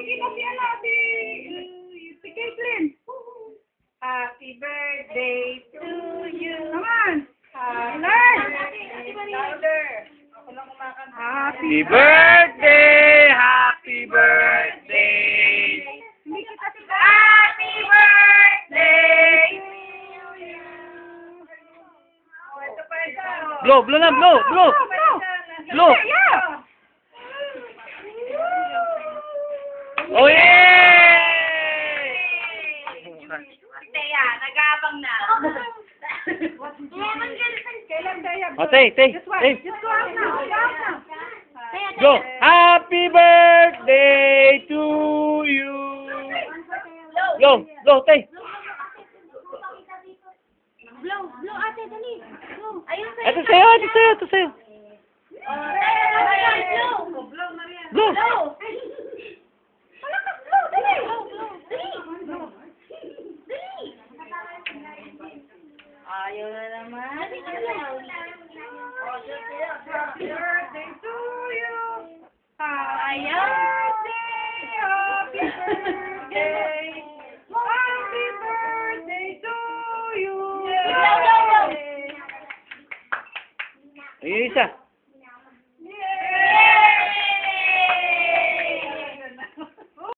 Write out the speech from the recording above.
Kita si ano, si Caitlyn. Happy birthday to you. Come on. Louder. Ako lang kumakanta. Happy birthday! Happy birthday! Hindi kita si Happy birthday to you. Oh, ito pa ito. Blow, blow na, blow, blow! Blow! Yeah. Oh, yay! Teya, nag-aabang na. Kailan Teya? Oh, tay, tay, Just one. tay. Just go out now. Go out now. Go! Happy birthday to you! Blow, blow, tay. Blow, blow ate, dali. Blow. Ayun sa'yo. Ito sa'yo, ito sa'yo, ito sa'yo. Blow. Blow, Maria. Blow! Blow. Malakas, blow. Dali. Blow, blow. Dali. Dali. Ayaw na naman. Happy birthday to you. Ayaw. Happy birthday. Happy birthday to you. Blow, blow, blow. Ayun isa.